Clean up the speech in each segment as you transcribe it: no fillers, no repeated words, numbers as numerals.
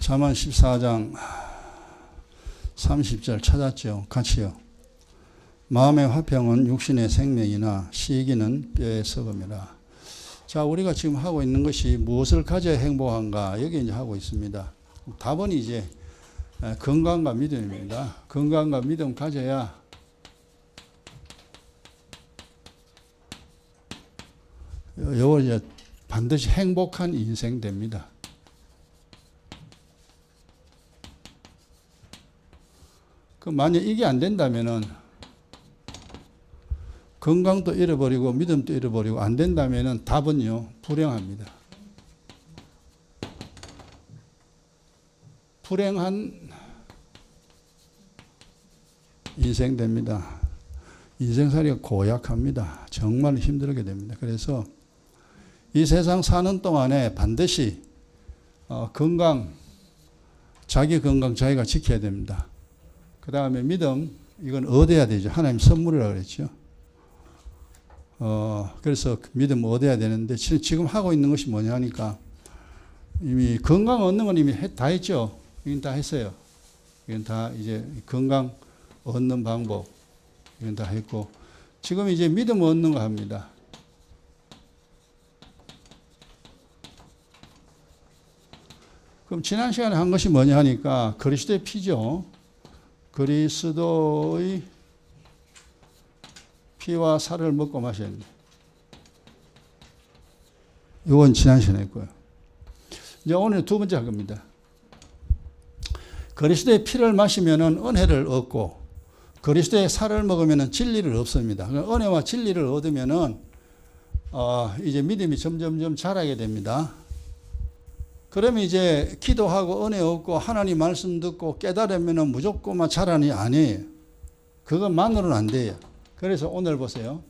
잠언 14장 30절 찾았죠. 같이요. 마음의 화평은 육신의 생명이나 시기는 뼈의 썩음이라. 자, 우리가 지금 하고 있는 것이 무엇을 가져야 행복한가? 여기 이제 하고 있습니다. 답은 이제 건강과 믿음입니다. 건강과 믿음 가져야 요거 이제 반드시 행복한 인생 됩니다. 만약 이게 안 된다면은 건강도 잃어버리고 믿음도 잃어버리고 안 된다면은 답은요 불행합니다. 불행한 인생 됩니다. 인생살이가 고약합니다. 정말 힘들게 됩니다. 그래서 이 세상 사는 동안에 반드시 건강, 자기 건강 자기가 지켜야 됩니다. 그 다음에 믿음, 이건 얻어야 되죠. 하나님 선물이라고 그랬죠. 그래서 믿음 얻어야 되는데 지금 하고 있는 것이 뭐냐 하니까 이미 건강 얻는 건 이미 다 했죠. 이건 다 했어요. 이건 다 이제 건강 얻는 방법 이건 다 했고 지금 이제 믿음 얻는 거 합니다. 그럼 지난 시간에 한 것이 뭐냐 하니까 그리스도의 피죠. 그리스도의 피와 살을 먹고 마셨는데 이건 지난 시간에 했고요. 이제 오늘 두 번째 할 겁니다. 그리스도의 피를 마시면은 은혜를 얻고 그리스도의 살을 먹으면은 진리를 얻습니다. 은혜와 진리를 얻으면은 이제 믿음이 점점점 자라게 됩니다. 그러면 이제 기도하고 은혜 얻고 하나님 말씀 듣고 깨달으면은 무조건만 자라니 아니에요. 그것만으로는 안 돼요. 그래서 오늘 보세요.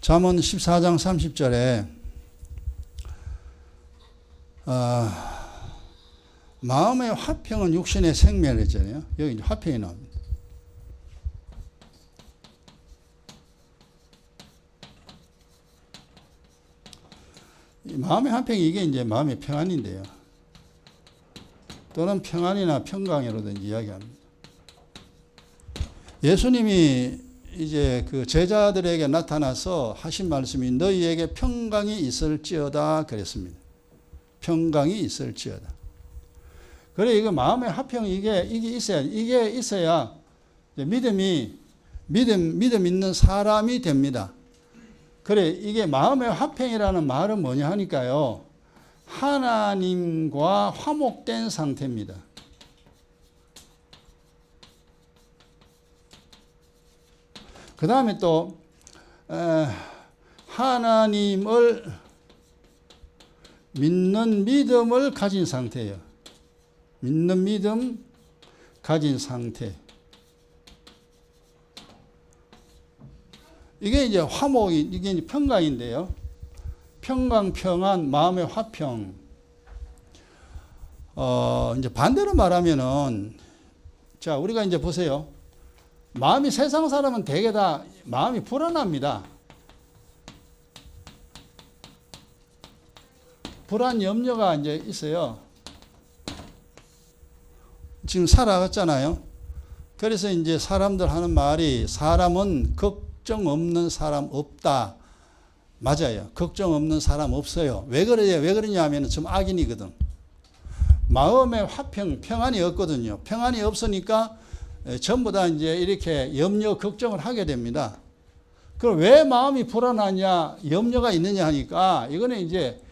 잠언 14장 30절에 마음의 화평은 육신의 생명을 했잖아요. 여기 이제 화평이 나옵니다. 이 마음의 화평이 이게 이제 마음의 평안인데요. 또는 평안이나 평강이라든지 이야기합니다. 예수님이 이제 그 제자들에게 나타나서 하신 말씀이 너희에게 평강이 있을지어다 그랬습니다. 평강이 있을지어다. 그래 이거 마음의 화평 이게 있어야 믿음 있는 사람이 됩니다. 그래 이게 마음의 화평이라는 말은 뭐냐 하니까요. 하나님과 화목된 상태입니다. 그 다음에 또 하나님을 믿는 믿음을 가진 상태예요. 믿는 믿음 가진 상태. 이게 이제 화목이, 이게 이제 평강인데요. 평강, 평안, 마음의 화평. 이제 반대로 말하면은, 자, 우리가 이제 보세요. 마음이 세상 사람은 대개 다 마음이 불안합니다. 불안, 염려가 이제 있어요. 지금 살아갔잖아요. 그래서 이제 사람들 하는 말이 사람은 걱정 없는 사람 없다. 맞아요. 걱정 없는 사람 없어요. 왜 그러냐 하면 좀 악인이거든. 마음의 화평, 평안이 없거든요. 평안이 없으니까 전부 다 이제 이렇게 염려, 걱정을 하게 됩니다. 그럼 왜 마음이 불안하냐, 염려가 있느냐 하니까 이거는 이제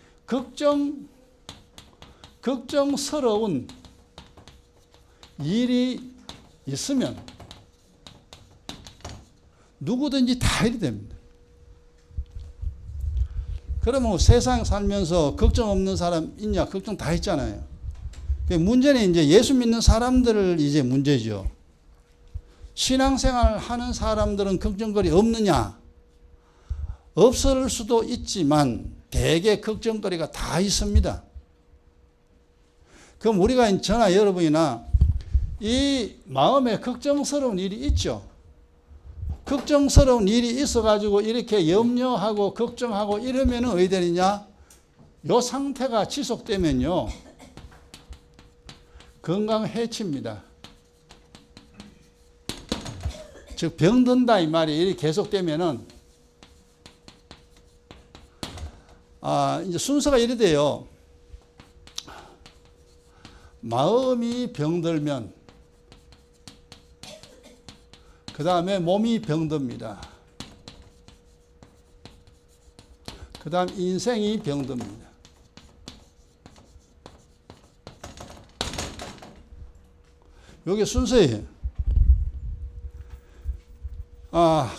걱정스러운 일이 있으면 누구든지 다 이리 됩니다. 그러면 세상 살면서 걱정 없는 사람 있냐? 걱정 다 했잖아요. 문제는 이제 예수 믿는 사람들 이제 문제죠. 신앙생활 하는 사람들은 걱정거리 없느냐? 없을 수도 있지만 대개 걱정거리가 다 있습니다. 그럼 우리가 저나 여러분이나 이 마음에 걱정스러운 일이 있죠. 걱정스러운 일이 있어가지고 이렇게 염려하고 걱정하고 이러면 어디 되느냐? 이 상태가 지속되면요. 건강 해칩니다. 즉 병든다 이 말이 이렇게 계속되면은 이제 순서가 이래 돼요. 마음이 병들면 그 다음에 몸이 병듭니다. 그 다음 인생이 병듭니다. 요게 순서예요.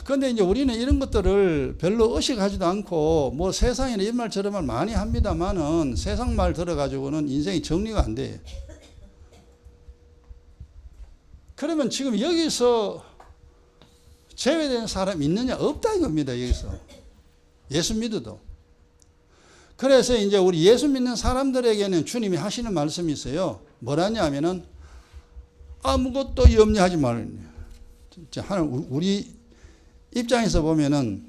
근데 이제 우리는 이런 것들을 별로 의식하지도 않고, 뭐 세상에는 이런 말 저런 말 많이 합니다만은 세상 말 들어가지고는 인생이 정리가 안 돼요. 그러면 지금 여기서 제외된 사람 있느냐? 없다 이겁니다, 여기서. 예수 믿어도. 그래서 이제 우리 예수 믿는 사람들에게는 주님이 하시는 말씀이 있어요. 뭐라냐 하면은 아무것도 염려하지 말아요. 진짜 하나님, 우리 입장에서 보면은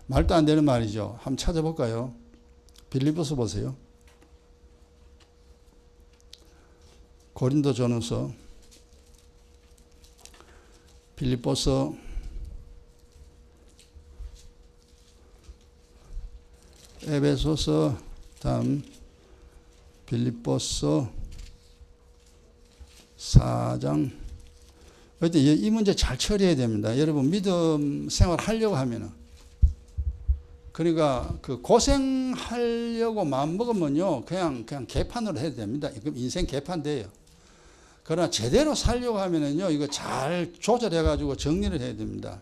말도 안 되는 말이죠. 한번 찾아볼까요? 빌립보서 보세요. 고린도전서, 빌립보서, 에베소서, 다음 빌립보서 4장. 그때 이 문제 잘 처리해야 됩니다. 여러분 믿음 생활 하려고 하면은, 그러니까 그 고생하려고 마음 먹으면요 그냥 개판으로 해야 됩니다. 그럼 인생 개판 돼요. 그러나 제대로 살려고 하면은요 이거 잘 조절해 가지고 정리를 해야 됩니다.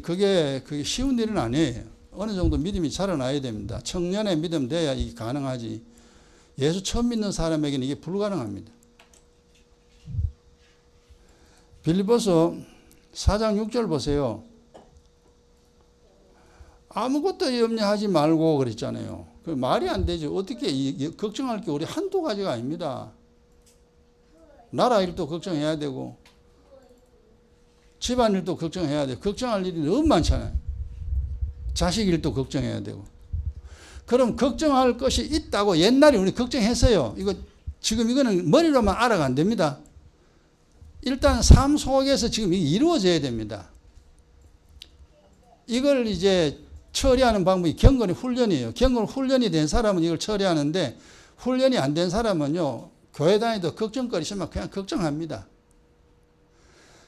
그게 쉬운 일은 아니에요. 어느 정도 믿음이 자라나야 됩니다. 청년의 믿음 돼야 이게 가능하지. 예수 처음 믿는 사람에게는 이게 불가능합니다. 빌립보서 4장 6절 보세요. 아무것도 염려하지 말고 그랬잖아요. 그 말이 안 되죠. 어떻게 걱정할 게 우리 한두 가지가 아닙니다. 나라 일도 걱정해야 되고 집안 일도 걱정해야 되고 걱정할 일이 너무 많잖아요. 자식 일도 걱정해야 되고. 그럼 걱정할 것이 있다고 옛날에 우리 걱정했어요. 지금 이거는 머리로만 알아가 안 됩니다. 일단 삶 속에서 지금 이게 이루어져야 됩니다. 이걸 이제 처리하는 방법이 경건의 훈련이에요. 경건 훈련이 된 사람은 이걸 처리하는데 훈련이 안 된 사람은요 교회 다니도 걱정거리 있으면 그냥 걱정합니다.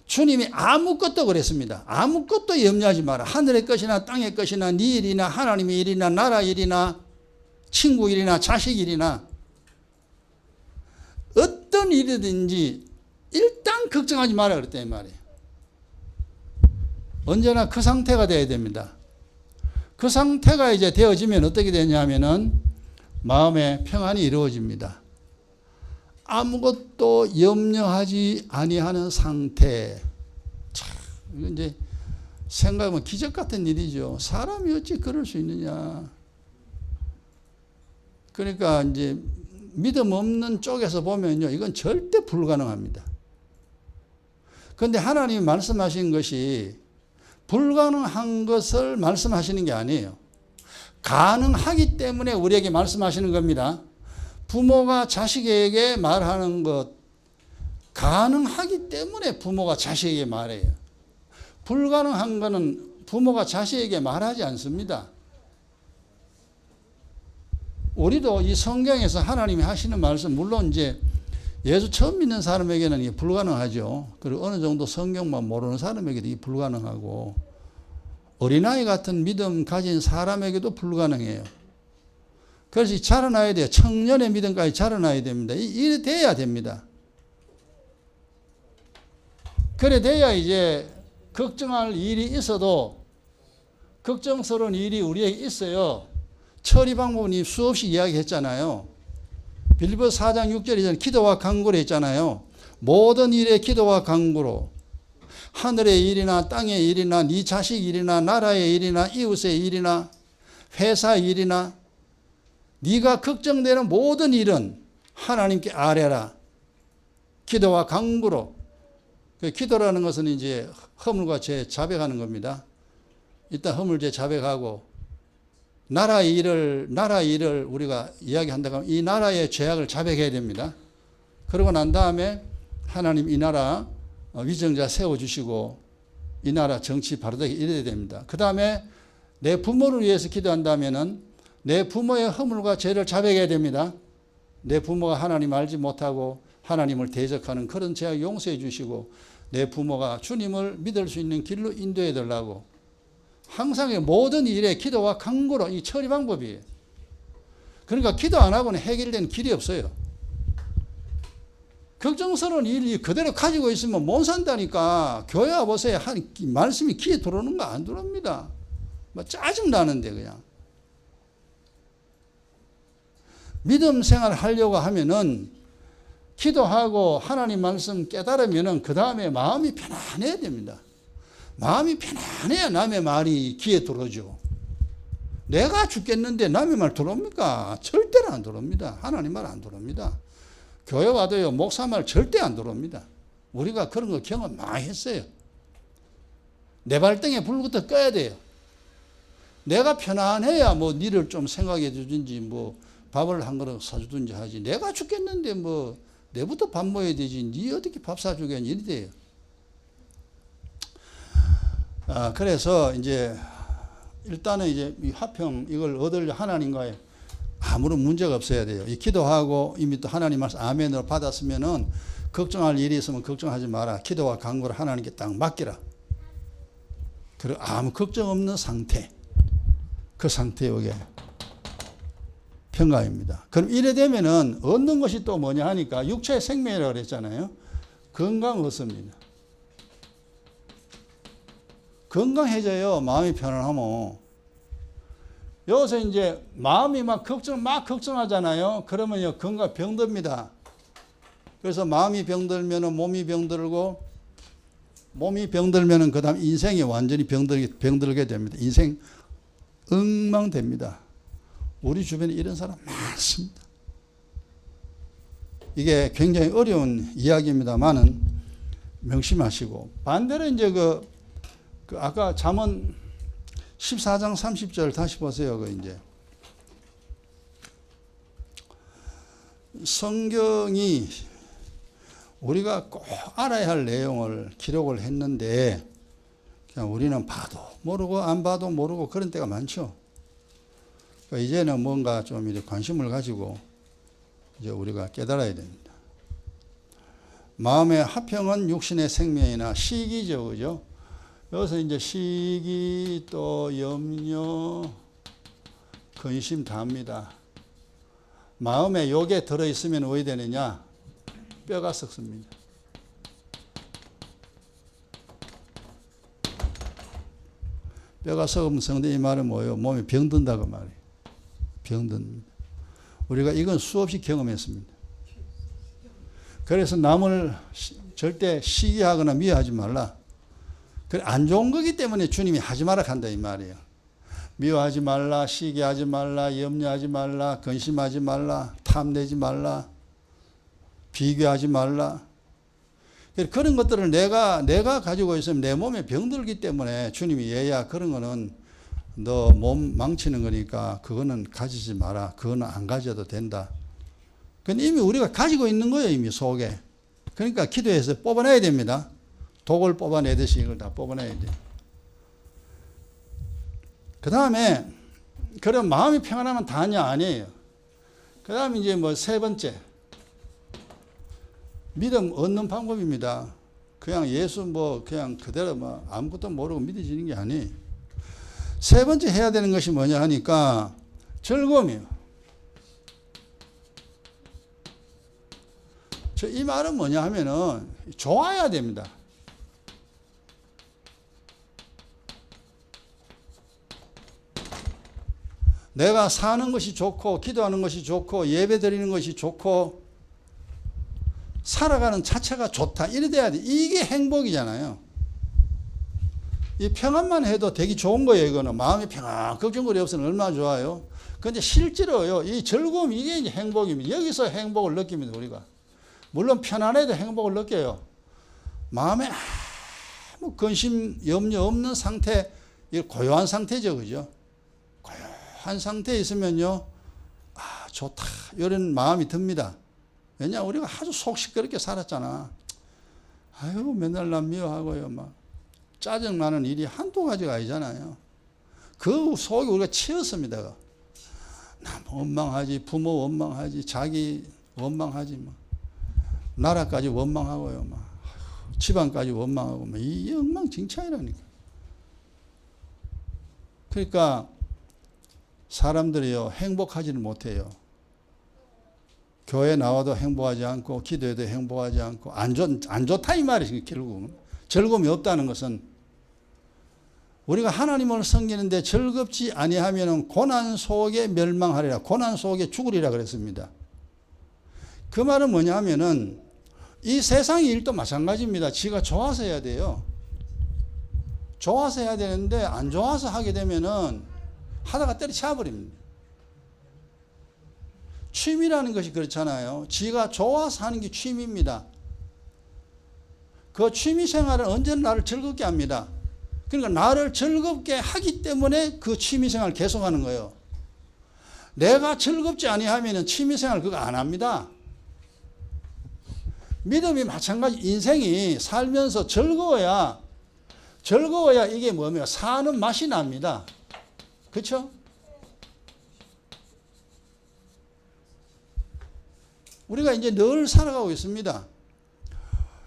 주님이 아무것도 그랬습니다. 아무것도 염려하지 마라. 하늘의 것이나 땅의 것이나 네 일이나 하나님의 일이나 나라 일이나 친구 일이나 자식 일이나 어떤 일이든지 일단 걱정하지 마라 그랬단 말이에요. 언제나 그 상태가 돼야 됩니다. 그 상태가 이제 되어지면 어떻게 되냐면은 마음의 평안이 이루어집니다. 아무것도 염려하지 아니하는 상태. 참, 이건 이제 생각하면 기적 같은 일이죠. 사람이 어찌 그럴 수 있느냐. 그러니까 이제 믿음 없는 쪽에서 보면요, 이건 절대 불가능합니다. 그런데 하나님이 말씀하신 것이 불가능한 것을 말씀하시는 게 아니에요. 가능하기 때문에 우리에게 말씀하시는 겁니다. 부모가 자식에게 말하는 것, 가능하기 때문에 부모가 자식에게 말해요. 불가능한 것은 부모가 자식에게 말하지 않습니다. 우리도 이 성경에서 하나님이 하시는 말씀, 물론 이제 예수 처음 믿는 사람에게는 이게 불가능하죠. 그리고 어느 정도 성경만 모르는 사람에게도 이게 불가능하고, 어린아이 같은 믿음 가진 사람에게도 불가능해요. 그래서 자라나야 돼요. 청년의 믿음까지 자라나야 됩니다. 이래 돼야 됩니다. 그래 돼야 이제 걱정할 일이 있어도 걱정스러운 일이 우리에게 있어요. 처리 방법은 수없이 이야기했잖아요. 빌립보서 4장 6절에 기도와 간구로 했잖아요. 모든 일에 기도와 간구로 하늘의 일이나 땅의 일이나 네 자식 일이나 나라의 일이나 이웃의 일이나 회사 일이나 네가 걱정되는 모든 일은 하나님께 아뢰라. 기도와 간구로. 기도라는 것은 이제 허물과 죄 자백하는 겁니다. 일단 허물죄 자백하고 나라 일을 우리가 이야기한다고 하면 이 나라의 죄악을 자백해야 됩니다. 그러고 난 다음에 하나님 이 나라 위정자 세워주시고 이 나라 정치 바로되게 이래야 됩니다. 그 다음에 내 부모를 위해서 기도한다면은 내 부모의 허물과 죄를 자백해야 됩니다. 내 부모가 하나님 알지 못하고 하나님을 대적하는 그런 죄악 용서해 주시고 내 부모가 주님을 믿을 수 있는 길로 인도해 달라고 항상 모든 일에 기도와 간구로 이 처리 방법이에요. 그러니까 기도 안 하고는 해결되는 길이 없어요. 걱정스러운 일 그대로 가지고 있으면 못 산다니까. 교회 와보세요. 말씀이 귀에 들어오는 거 안 들어옵니다. 뭐 짜증나는데 그냥. 믿음 생활 하려고 하면은 기도하고 하나님 말씀 깨달으면은 그 다음에 마음이 편안해야 됩니다. 마음이 편안해야 남의 말이 귀에 들어오죠. 내가 죽겠는데 남의 말 들어옵니까? 절대로 안 들어옵니다. 하나님 말 안 들어옵니다. 교회 와도요, 목사 말 절대 안 들어옵니다. 우리가 그런 거 경험 많이 했어요. 내 발등에 불부터 꺼야 돼요. 내가 편안해야 뭐 니를 좀 생각해 주든지 뭐 밥을 한 그릇 사주든지 하지. 내가 죽겠는데 뭐 내부터 밥 먹어야 되지. 니 어떻게 밥 사주겠니? 이리 돼요. 그래서 이제 일단은 이제 이 화평 이걸 얻으려 하나님과의 아무런 문제가 없어야 돼요. 이 기도하고 이미 또 하나님 말씀 아멘으로 받았으면은 걱정할 일이 있으면 걱정하지 마라. 기도와 간구를 하나님께 딱 맡기라. 그리고 아무 걱정 없는 상태. 그 상태에 오게 평강입니다. 그럼 이래 되면은 얻는 것이 또 뭐냐 하니까 육체의 생명이라고 그랬잖아요. 건강 얻습니다. 건강해져요. 마음이 편안하면. 여기서 이제 마음이 막 걱정하잖아요. 그러면요, 건강 병듭니다. 그래서 마음이 병들면은 몸이 병들고, 몸이 병들면은 그 다음 인생이 완전히 병들게 됩니다. 인생 엉망됩니다. 우리 주변에 이런 사람 많습니다. 이게 굉장히 어려운 이야기입니다만은 명심하시고, 반대로 이제 아까 잠언 14장 30절 다시 보세요. 이제 성경이 우리가 꼭 알아야 할 내용을 기록을 했는데 그냥 우리는 봐도 모르고 안 봐도 모르고 그런 때가 많죠. 그러니까 이제는 뭔가 좀 이렇게 관심을 가지고 이제 우리가 깨달아야 됩니다. 마음의 화평은 육신의 생명이나 시기죠, 그죠? 여기서 이제 시기 또 염려, 근심 다 합니다. 마음에 욕에 들어있으면 어디 되느냐? 뼈가 썩습니다. 뼈가 썩으면 성대 이 말은 뭐예요? 몸이 병든다고 말이에요. 병듭니다. 우리가 이건 수없이 경험했습니다. 그래서 남을 절대 시기하거나 미워하지 말라. 안 좋은 거기 때문에 주님이 하지 마라 한다 이 말이에요. 미워하지 말라, 시기하지 말라, 염려하지 말라, 근심하지 말라, 탐내지 말라, 비교하지 말라. 그런 것들을 내가 가지고 있으면 내 몸에 병들기 때문에 주님이 얘야 그런 거는 너 몸 망치는 거니까 그거는 가지지 마라. 그거는 안 가져도 된다. 그건 이미 우리가 가지고 있는 거예요. 이미 속에. 그러니까 기도해서 뽑아내야 됩니다. 독을 뽑아내듯이 이걸 다 뽑아내야 돼요. 그 다음에 그런 마음이 평안하면 다냐 아니에요. 그 다음에 이제 뭐 세 번째 믿음 얻는 방법입니다. 그냥 예수 뭐 그냥 그대로 뭐 아무것도 모르고 믿어지는 게 아니에요. 세 번째 해야 되는 것이 뭐냐 하니까 즐거움이에요. 이 말은 뭐냐 하면은 좋아야 됩니다. 내가 사는 것이 좋고 기도하는 것이 좋고 예배 드리는 것이 좋고 살아가는 자체가 좋다. 이래 돼야 돼. 이게 행복이잖아요. 이 평안만 해도 되게 좋은 거예요. 이거는 마음이 평안, 걱정거리 없으면 얼마나 좋아요. 그런데 실제로요, 이 즐거움 이게 이제 행복입니다. 여기서 행복을 느낍니다. 우리가 물론 편안해도 행복을 느껴요. 마음에 아무 근심, 염려 없는 상태, 이 고요한 상태죠, 그죠? 한 상태에 있으면요, 좋다 이런 마음이 듭니다. 왜냐 우리가 아주 속 시끄럽게 살았잖아. 아유 맨날 난 미워하고요, 막 짜증나는 일이 한두 가지가 아니잖아요. 그 속에 우리가 치였습니다. 남 원망하지, 부모 원망하지, 자기 원망하지, 막 나라까지 원망하고요, 막 집안까지 원망하고, 막 이 엉망진창이라니까. 그러니까 사람들이요 행복하지는 못해요. 교회 나와도 행복하지 않고 기도해도 행복하지 않고 안 좋다 이 말이죠. 결국은 즐거움이 없다는 것은 우리가 하나님을 섬기는데 즐겁지 아니하면 고난 속에 멸망하리라, 고난 속에 죽으리라 그랬습니다. 그 말은 뭐냐 하면은 이 세상의 일도 마찬가지입니다. 지가 좋아서 해야 돼요. 좋아서 해야 되는데 안 좋아서 하게 되면은 하다가 때려쳐 버립니다. 취미라는 것이 그렇잖아요. 지가 좋아서 하는 게 취미입니다. 그 취미 생활은 언제나 나를 즐겁게 합니다. 그러니까 나를 즐겁게 하기 때문에 그 취미 생활을 계속하는 거예요. 내가 즐겁지 아니하면 취미 생활 그거 안 합니다. 믿음이 마찬가지. 인생이 살면서 즐거워야 이게 뭐며 사는 맛이 납니다. 그렇죠? 우리가 이제 늘 살아가고 있습니다.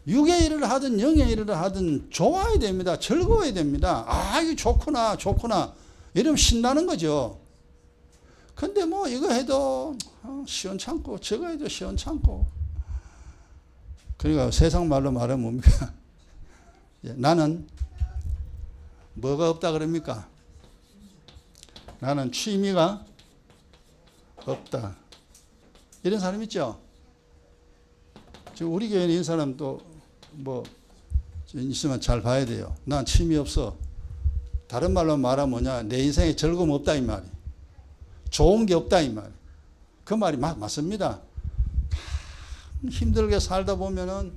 육의 일을 하든 영의 일을 하든 좋아야 됩니다. 즐거워야 됩니다. 이거 좋구나 이러면 신나는 거죠. 근데 뭐 이거 해도 시원찮고 저거 해도 시원찮고. 그러니까 세상 말로 말하면 뭡니까? 나는 뭐가 없다 그럽니까? 나는 취미가 없다. 이런 사람 있죠? 지금 우리 교회에 있는 사람 또 뭐 있으면 잘 봐야 돼요. 난 취미 없어. 다른 말로 말하면 뭐냐? 내 인생에 즐거움 없다 이 말이. 좋은 게 없다 이 말. 그 말이 맞습니다. 힘들게 살다 보면은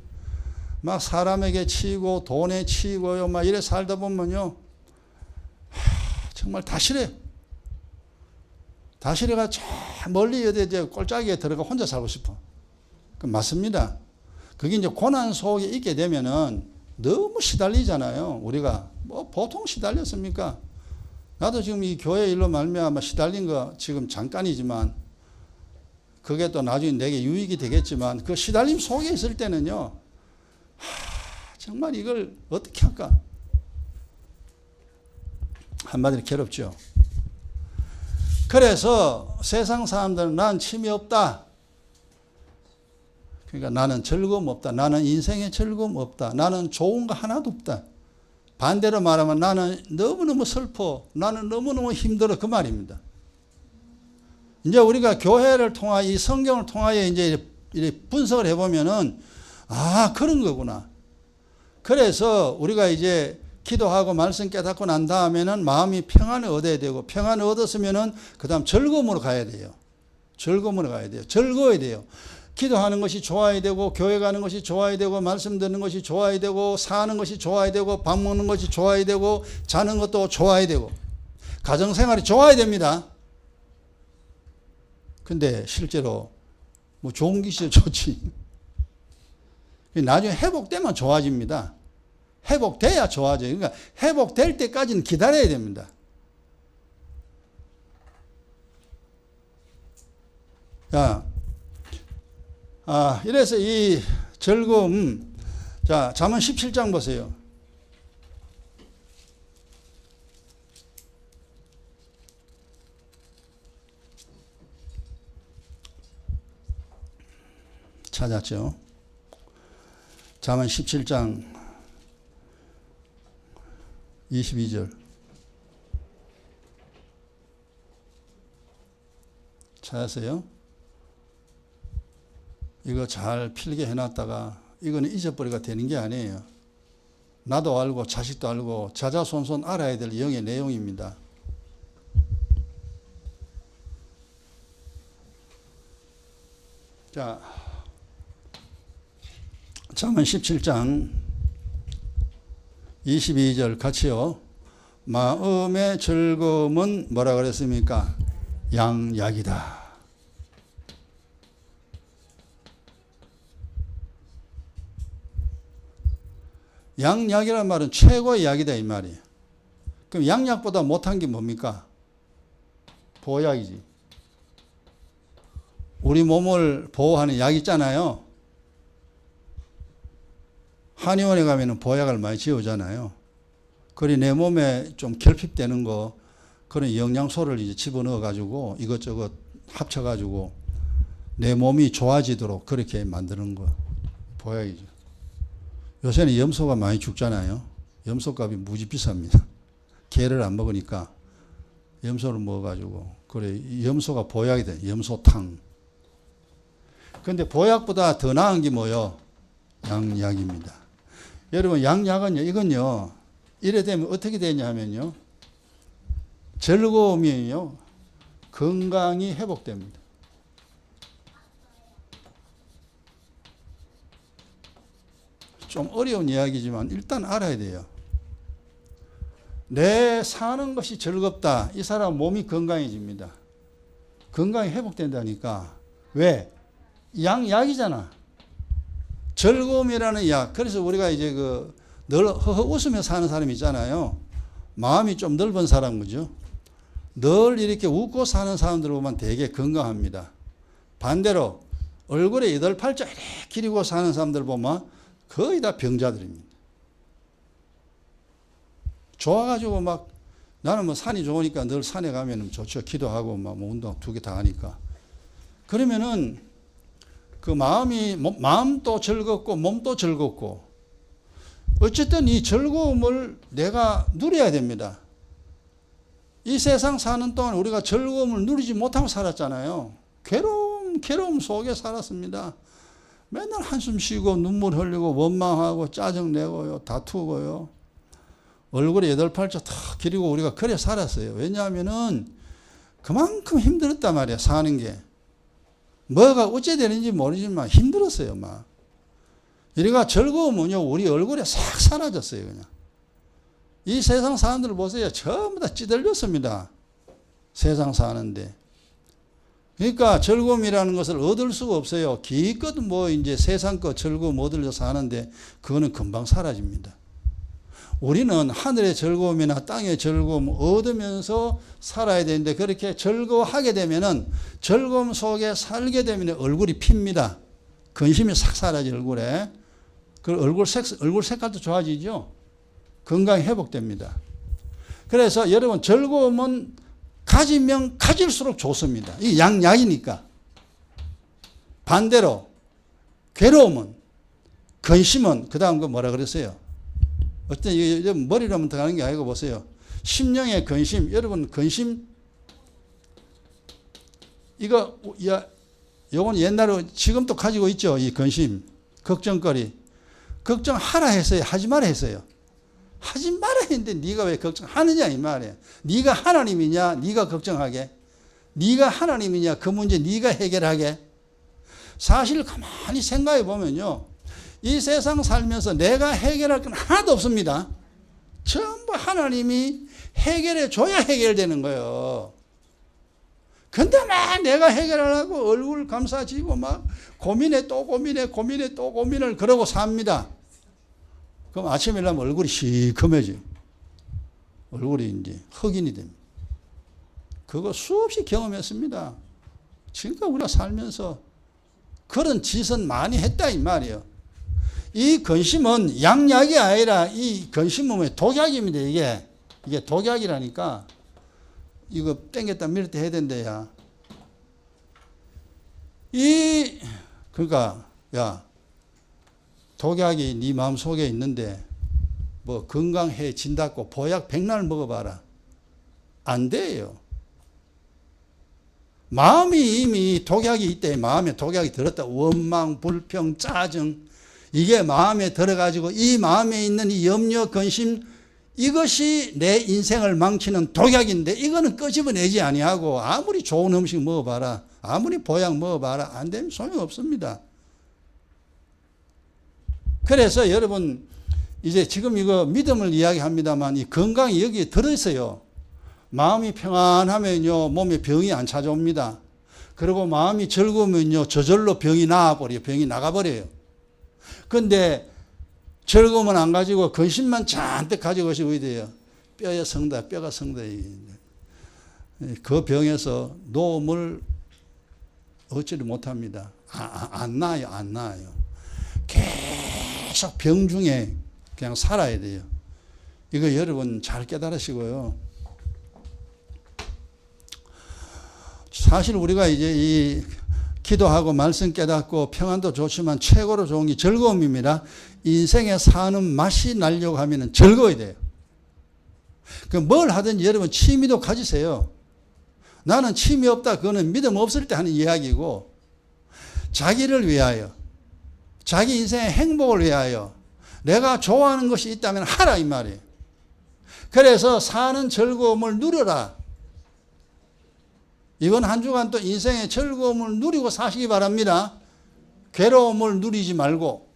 막 사람에게 치이고 돈에 치이고요, 막 이래 살다 보면요, 정말 다 싫어요. 다 싫어가 저 멀리 어디 꼴짜기에 들어가 혼자 살고 싶어. 그 맞습니다. 그게 이제 고난 속에 있게 되면은 너무 시달리잖아요. 우리가 뭐 보통 시달렸습니까? 나도 지금 이 교회 일로 말미암아 시달린 거 지금 잠깐이지만 그게 또 나중에 내게 유익이 되겠지만 그 시달림 속에 있을 때는요, 정말 이걸 어떻게 할까? 한마디로 괴롭죠. 그래서 세상 사람들은 난 취미 없다. 그러니까 나는 즐거움 없다. 나는 인생에 즐거움 없다. 나는 좋은 거 하나도 없다. 반대로 말하면 나는 너무너무 슬퍼. 나는 너무너무 힘들어. 그 말입니다. 이제 우리가 교회를 통하여 이 성경을 통하여 이제 분석을 해보면은 그런 거구나. 그래서 우리가 이제 기도하고 말씀 깨닫고 난 다음에는 마음이 평안을 얻어야 되고, 평안을 얻었으면은 그 다음 즐거움으로 가야 돼요. 즐거움으로 가야 돼요. 즐거워야 돼요. 기도하는 것이 좋아야 되고, 교회 가는 것이 좋아야 되고, 말씀 듣는 것이 좋아야 되고, 사는 것이 좋아야 되고, 밥 먹는 것이 좋아야 되고, 자는 것도 좋아야 되고, 가정생활이 좋아야 됩니다. 근데 실제로 뭐 좋은 것이 좋지. 나중에 회복되면 좋아집니다. 회복돼야 좋아져요. 그러니까 회복될 때까지는 기다려야 됩니다. 이래서 이 즐거움, 잠언 17장 보세요. 찾았죠? 잠언 17장 22절. 찾았어요? 이거 잘 필기 해놨다가 이거는 잊어버리가 되는 게 아니에요. 나도 알고 자식도 알고 자자손손 알아야 될 영의 내용입니다. 잠언 17장 22절 같이요. 마음의 즐거움은 뭐라 그랬습니까? 양약이다. 양약이란 말은 최고의 약이다 이 말이에요. 그럼 양약보다 못한 게 뭡니까? 보약이지. 우리 몸을 보호하는 약 있잖아요. 한의원에 가면 보약을 많이 지어오잖아요. 그리 내 몸에 좀 결핍되는 거, 그런 영양소를 이제 집어넣어 가지고 이것저것 합쳐 가지고 내 몸이 좋아지도록 그렇게 만드는 거 보약이죠. 요새는 염소가 많이 죽잖아요. 염소값이 무지 비쌉니다. 개를 안 먹으니까 염소를 먹어가지고 그래 염소가 보약이 돼. 염소탕. 그런데 보약보다 더 나은 게 뭐요? 양약입니다. 여러분 양약은요 이건요 이래 되면 어떻게 되냐 하면요 즐거움이요 건강이 회복됩니다. 좀 어려운 이야기지만 일단 알아야 돼요. 내 사는 것이 즐겁다. 이 사람 몸이 건강해집니다. 건강이 회복된다니까. 왜? 양약이잖아. 즐거움이라는 약. 그래서 우리가 이제 늘 허허 웃으며 사는 사람이 있잖아요. 마음이 좀 넓은 사람 그죠? 늘 이렇게 웃고 사는 사람들 보면 되게 건강합니다. 반대로 얼굴에 여덟 팔자 이렇게 기리고 사는 사람들 보면 거의 다 병자들입니다. 좋아가지고 막 나는 뭐 산이 좋으니까 늘 산에 가면 좋죠. 기도하고 막 뭐 운동 두 개 다 하니까. 그러면은 그 마음도 즐겁고 몸도 즐겁고 어쨌든 이 즐거움을 내가 누려야 됩니다. 이 세상 사는 동안 우리가 즐거움을 누리지 못하고 살았잖아요. 괴로움 속에 살았습니다. 맨날 한숨 쉬고 눈물 흘리고 원망하고 짜증내고요. 다투고요. 얼굴에 여덟 팔자 탁 기리고 우리가 그래 살았어요. 왜냐하면은 그만큼 힘들었단 말이야. 사는 게. 뭐가 어째 되는지 모르지만 힘들었어요. 막. 이래가 즐거움은요. 우리 얼굴에 싹 사라졌어요. 그냥. 이 세상 사람들 보세요. 전부 다 찌들렸습니다. 세상 사는데. 그러니까 즐거움이라는 것을 얻을 수가 없어요. 기껏 뭐 이제 세상 거 즐거움 얻으려 사는데 그거는 금방 사라집니다. 우리는 하늘의 즐거움이나 땅의 즐거움 얻으면서 살아야 되는데 그렇게 즐거워하게 되면은 즐거움 속에 살게 되면 얼굴이 핍니다. 근심이 싹 사라지 얼굴에. 그 얼굴 색깔도 좋아지죠. 건강이 회복됩니다. 그래서 여러분 즐거움은 가지면 가질수록 좋습니다. 이게 양약이니까. 반대로 괴로움은 근심은 그 다음 거 뭐라 그랬어요? 어떤 머리로 하면 들어가는 게 아니고 보세요. 심령의 근심. 여러분 근심 이거 요건 옛날에 지금도 가지고 있죠. 이 근심 걱정거리. 걱정하라 했어요. 하지 마라 했어요. 하지 마라 했는데 네가 왜 걱정하느냐 이 말이에요. 네가 하나님이냐 네가 걱정하게. 네가 하나님이냐 그 문제 네가 해결하게. 사실 가만히 생각해 보면요. 이 세상 살면서 내가 해결할 건 하나도 없습니다. 전부 하나님이 해결해 줘야 해결되는 거예요. 근데 막 내가 해결하려고 얼굴 감싸지고 막 고민해 또 고민을 그러고 삽니다. 그럼 아침에 일어나면 얼굴이 시커매져요. 얼굴이 이제 흑인이 됩니다. 그거 수없이 경험했습니다. 지금까지 우리가 살면서 그런 짓은 많이 했다 이 말이에요. 이 근심은 양약이 아니라 이 근심은 독약입니다. 이게 독약이라니까 이거 땡겼다 밀었다 해야 된대야. 그러니까 야 독약이 네 마음속에 있는데 뭐 건강해진다고 보약 백날 먹어봐라. 안 돼요. 마음이 이미 독약이 있대. 마음에 독약이 들었다. 원망, 불평, 짜증 이게 마음에 들어가지고 이 마음에 있는 이 염려, 근심 이것이 내 인생을 망치는 독약인데 이거는 끄집어내지 아니하고 아무리 좋은 음식 먹어봐라. 아무리 보약 먹어봐라. 안 되면 소용없습니다. 그래서 여러분 이제 지금 이거 믿음을 이야기합니다만 이 건강이 여기에 들어있어요. 마음이 평안하면요, 몸에 병이 안 찾아옵니다. 그리고 마음이 즐거우면요, 저절로 병이 나와버려요. 병이 나가버려요. 근데 즐거움은 안 가지고 근심만 잔뜩 가지고 오시고 돼요. 뼈에 성다, 뼈가 성다. 그 병에서 노움을 얻지를 못합니다. 안 나아요, 안 나아요. 계속 병 중에 그냥 살아야 돼요. 이거 여러분 잘 깨달으시고요. 사실 우리가 이제 이 기도하고 말씀 깨닫고 평안도 좋지만 최고로 좋은 게 즐거움입니다. 인생에 사는 맛이 나려고 하면 즐거워야 돼요. 그 뭘 하든지 여러분 취미도 가지세요. 나는 취미 없다. 그거는 믿음 없을 때 하는 이야기고, 자기를 위하여, 자기 인생의 행복을 위하여 내가 좋아하는 것이 있다면 하라 이 말이에요. 그래서 사는 즐거움을 누려라. 이번 한 주간 또 인생의 즐거움을 누리고 사시기 바랍니다. 괴로움을 누리지 말고.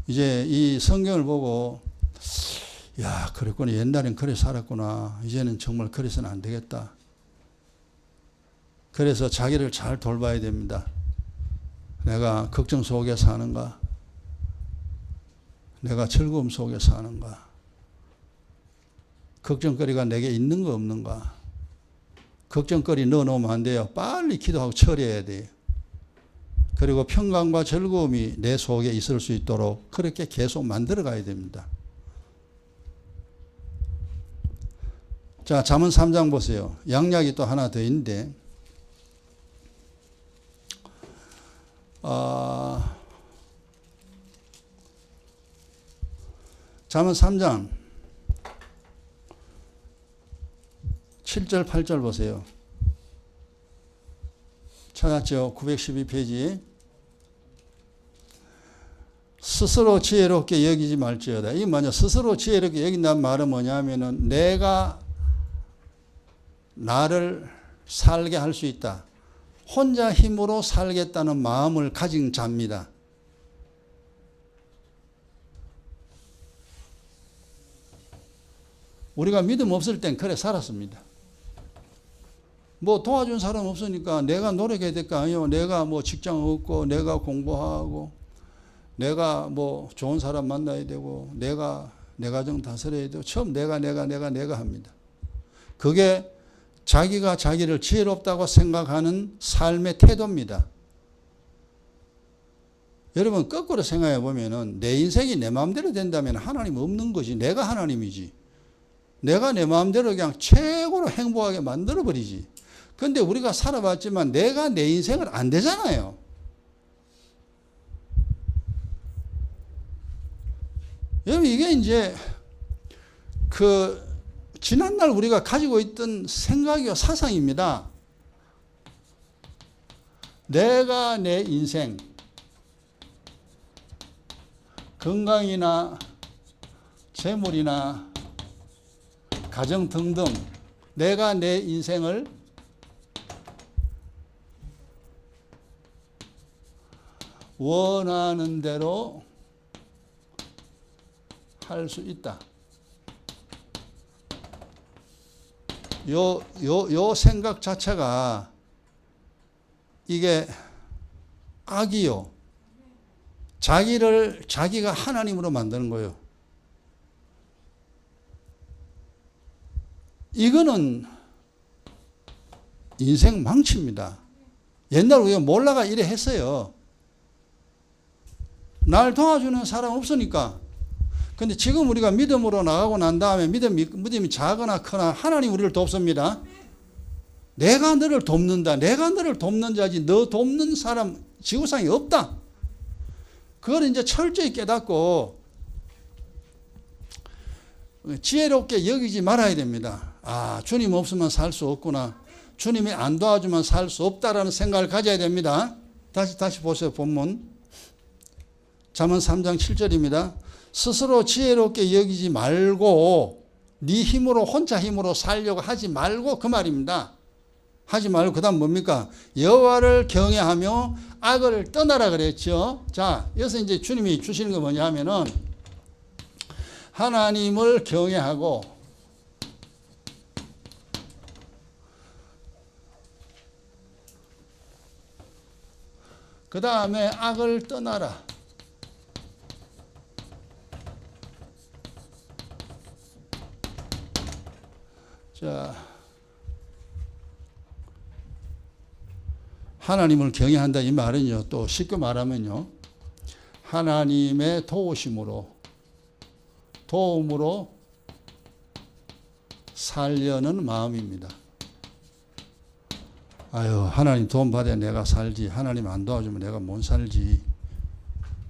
이제 이 성경을 보고 야, 그랬구나. 옛날엔 그래 살았구나. 이제는 정말 그래서는 안 되겠다. 그래서 자기를 잘 돌봐야 됩니다. 내가 걱정 속에 사는가? 내가 즐거움 속에 사는가? 걱정거리가 내게 있는가 없는가? 걱정거리 넣어놓으면 안 돼요. 빨리 기도하고 처리해야 돼요. 그리고 평강과 즐거움이 내 속에 있을 수 있도록 그렇게 계속 만들어 가야 됩니다. 자, 잠언 3장 보세요. 양약이 또 하나 더 있는데, 잠언 3장 7절 8절 보세요. 찾았죠? 912페이지. 스스로 지혜롭게 여기지 말지어다. 이게 뭐냐? 스스로 지혜롭게 여긴다는 말은 뭐냐면은 내가 나를 살게 할 수 있다. 혼자 힘으로 살겠다는 마음을 가진 자입니다. 우리가 믿음 없을 땐 그래 살았습니다. 뭐 도와준 사람 없으니까 내가 노력해야 될 거 아니에요. 내가 뭐 직장 얻고, 내가 공부하고, 내가 뭐 좋은 사람 만나야 되고, 내가 내 가정 다스려야 되고, 처음 내가 합니다. 그게 자기가 자기를 지혜롭다고 생각하는 삶의 태도입니다. 여러분 거꾸로 생각해 보면은 내 인생이 내 마음대로 된다면 하나님 없는 거지. 내가 하나님이지. 내가 내 마음대로 그냥 최고로 행복하게 만들어버리지. 근데 우리가 살아봤지만 내가 내 인생을 안 되잖아요. 여러분 이게 이제 지난날 우리가 가지고 있던 생각이요 사상입니다. 내가 내 인생, 건강이나 재물이나 가정 등등 내가 내 인생을 원하는 대로 할 수 있다. 요 생각 자체가 이게 악이요. 자기가 하나님으로 만드는 거예요. 이거는 인생 망칩니다. 옛날 우리가 몰라가 이래 했어요. 날 도와주는 사람 없으니까. 근데 지금 우리가 믿음으로 나가고 난 다음에 믿음이 작거나 크나 하나님 우리를 돕습니다. 내가 너를 돕는다. 내가 너를 돕는 자지 너 돕는 사람 지구상에 없다. 그걸 이제 철저히 깨닫고 지혜롭게 여기지 말아야 됩니다. 아, 주님 없으면 살 수 없구나. 주님이 안 도와주면 살 수 없다라는 생각을 가져야 됩니다. 다시 보세요. 본문. 잠언 3장 7절입니다. 스스로 지혜롭게 여기지 말고 네 힘으로 혼자 힘으로 살려고 하지 말고 그 말입니다. 하지 말고 그 다음 뭡니까? 여호와를 경외하며 악을 떠나라 그랬죠. 자, 여기서 이제 주님이 주시는 거 뭐냐 하면은 하나님을 경외하고 그 다음에 악을 떠나라. 자, 하나님을 경외한다 이 말은요, 또 쉽게 말하면요, 하나님의 도움으로 살려는 마음입니다. 아유, 하나님 도움 받아야 내가 살지. 하나님 안 도와주면 내가 못 살지.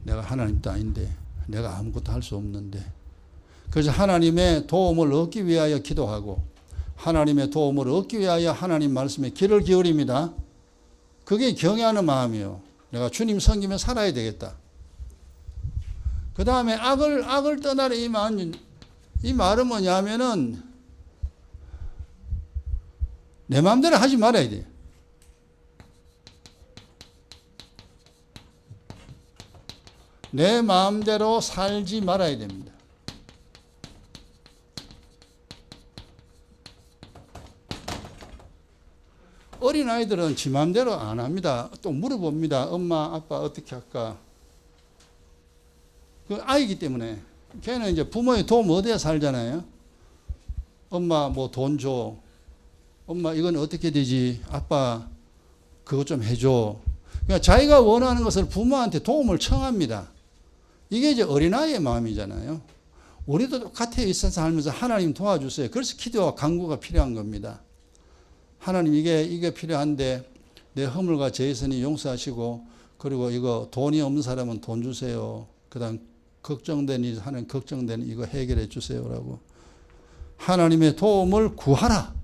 내가 하나님도 아닌데, 내가 아무것도 할 수 없는데. 그래서 하나님의 도움을 얻기 위하여 기도하고, 하나님의 도움을 얻기 위하여 하나님 말씀에 귀를 기울입니다. 그게 경외하는 마음이에요. 내가 주님 섬기며 살아야 되겠다. 그 다음에 악을 떠나라 이 말은 뭐냐면은 내 마음대로 하지 말아야 돼. 내 마음대로 살지 말아야 됩니다. 어린아이들은 지 마음대로 안 합니다. 또 물어봅니다. 엄마, 아빠 어떻게 할까? 그 아이기 때문에. 걔는 이제 부모의 도움 얻어야 살잖아요. 엄마 뭐 돈 줘. 엄마 이건 어떻게 되지? 아빠 그것 좀 해줘. 그러니까 자기가 원하는 것을 부모한테 도움을 청합니다. 이게 이제 어린아이의 마음이잖아요. 우리도 똑같이 있어서 살면서 하나님 도와주세요. 그래서 기도와 간구가 필요한 겁니다. 하나님 이게 필요한데 내 허물과 죄에서니 용서하시고 그리고 이거 돈이 없는 사람은 돈 주세요. 그 다음 걱정되니 하는 걱정되는 이거 해결해 주세요라고 하나님의 도움을 구하라.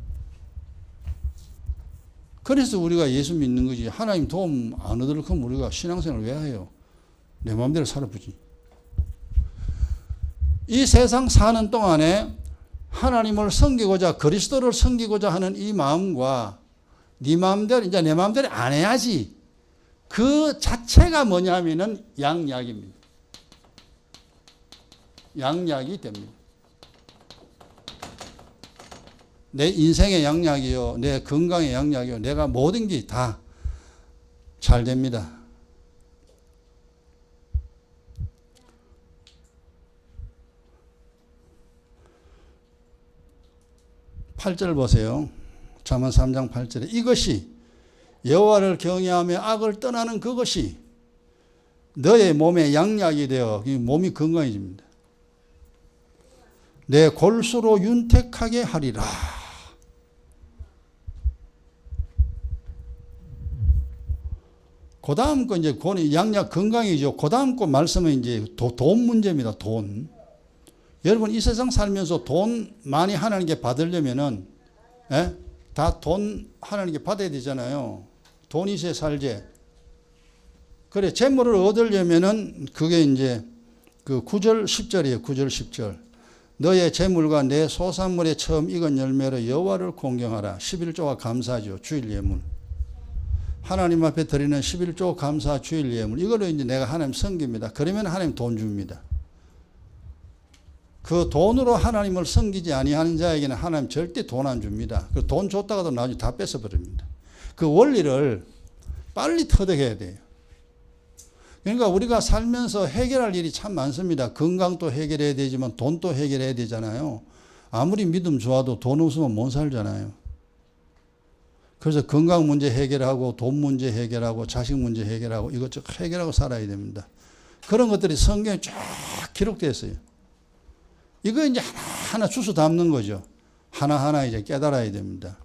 그래서 우리가 예수 믿는 거지. 하나님 도움 안 얻을 거면 우리가 신앙생활을 왜 해요? 내 마음대로 살아보지. 이 세상 사는 동안에 하나님을 섬기고자 그리스도를 섬기고자 하는 이 마음과 네 마음대로 이제 내 마음대로 안 해야지. 그 자체가 뭐냐면은 양약입니다. 양약이 됩니다. 내 인생의 양약이요, 내 건강의 양약이요, 내가 모든 게 다 잘 됩니다. 팔 절 보세요. 잠언 3장 8절에 이것이 여호와를 경외하며 악을 떠나는 그것이 너의 몸에 양약이 되어 몸이 건강해집니다. 내 골수로 윤택하게 하리라. 그 다음 거 이제 양약 건강이죠. 그 다음 거 말씀은 이제 돈 문제입니다. 돈. 여러분 이 세상 살면서 돈 많이 하나님께 받으려면은 다 돈 하나님께 받아야 되잖아요. 돈이 있어야 살지. 그래 재물을 얻으려면은 그게 이제 그 9절 10절이에요. 9절 10절. 너의 재물과 내 소산물에 처음 익은 열매로 여호와를 공경하라. 11조가 감사죠. 주일 예물. 하나님 앞에 드리는 11조 감사 주일 예물. 이거를 이제 내가 하나님 섬깁니다. 그러면 하나님 돈 줍니다. 그 돈으로 하나님을 섬기지 아니하는 자에게는 하나님 절대 돈 안 줍니다. 그 돈 줬다가도 나중에 다 뺏어버립니다. 그 원리를 빨리 터득해야 돼요. 그러니까 우리가 살면서 해결할 일이 참 많습니다. 건강도 해결해야 되지만 돈도 해결해야 되잖아요. 아무리 믿음 좋아도 돈 없으면 못 살잖아요. 그래서 건강 문제 해결하고 돈 문제 해결하고 자식 문제 해결하고 이것저것 해결하고 살아야 됩니다. 그런 것들이 성경에 쫙 기록되어 있어요. 이거 이제 하나하나 주워 담는 거죠. 하나하나 이제 깨달아야 됩니다.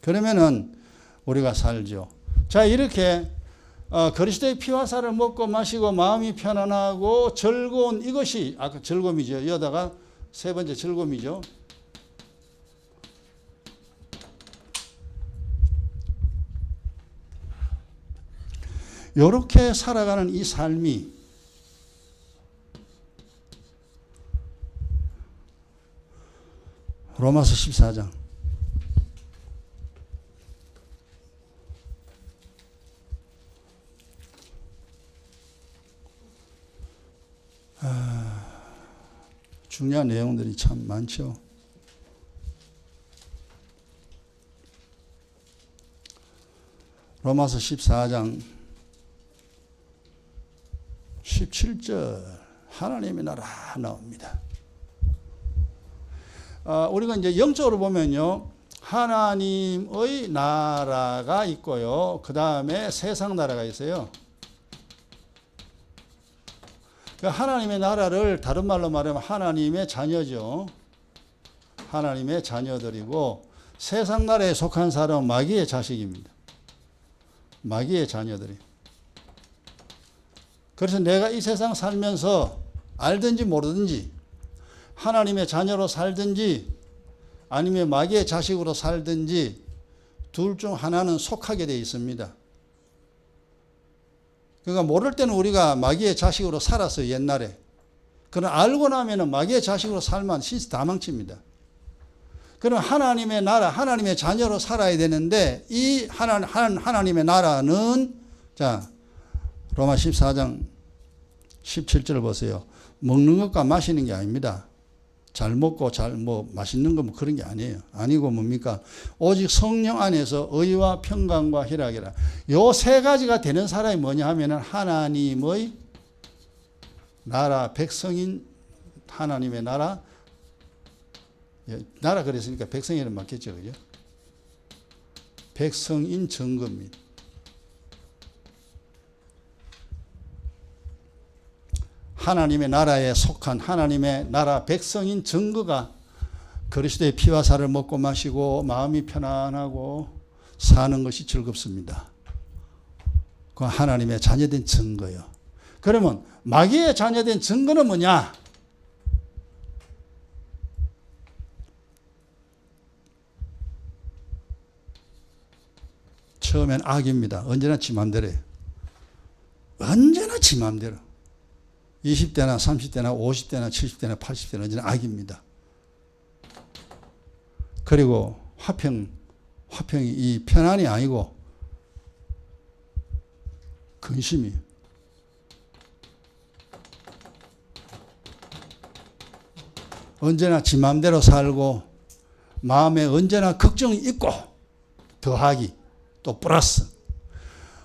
그러면은 우리가 살죠. 자, 이렇게 그리스도의 피와 살을 먹고 마시고 마음이 편안하고 즐거운 이것이 아까 즐거움이죠. 여다가 세 번째 즐거움이죠. 이렇게 살아가는 이 삶이 로마서 14장 중요한 내용들이 참 많죠. 로마서 14장 17절 하나님의 나라 나옵니다. 우리가 이제 영적으로 보면요, 하나님의 나라가 있고요, 그 다음에 세상 나라가 있어요. 하나님의 나라를 다른 말로 말하면 하나님의 자녀죠. 하나님의 자녀들이고, 세상 나라에 속한 사람은 마귀의 자식입니다. 마귀의 자녀들이. 그래서 내가 이 세상 살면서 알든지 모르든지 하나님의 자녀로 살든지 아니면 마귀의 자식으로 살든지 둘 중 하나는 속하게 되어 있습니다. 그러니까 모를 때는 우리가 마귀의 자식으로 살았어요, 옛날에. 그러나 알고 나면은 마귀의 자식으로 살면 신세 다 망칩니다. 그럼 하나님의 나라, 하나님의 자녀로 살아야 되는데 이 하나님의 나라는, 자, 로마 14장 17절 보세요. 먹는 것과 마시는 게 아닙니다. 잘 먹고 맛있는 거 뭐 그런 게 아니에요. 아니고 뭡니까? 오직 성령 안에서 의와 평강과 희락이라. 요 세 가지가 되는 사람이 뭐냐 하면은 하나님의 나라, 백성인 하나님의 나라, 나라 그랬으니까 백성이는 맞겠죠, 그죠? 백성인 증거입니다. 하나님의 나라에 속한 하나님의 나라 백성인 증거가 그리스도의 피와 살을 먹고 마시고 마음이 편안하고 사는 것이 즐겁습니다. 그 하나님의 자녀된 증거요. 그러면 마귀의 자녀된 증거는 뭐냐? 처음엔 악입니다. 언제나 지 맘대로예요. 언제나 지 맘대로. 20대나 30대나 50대나 70대나 80대나 언제나 악입니다. 그리고 화평이 이 편안이 아니고 근심이. 언제나 지 맘대로 살고 마음에 언제나 걱정이 있고 더하기 또 플러스.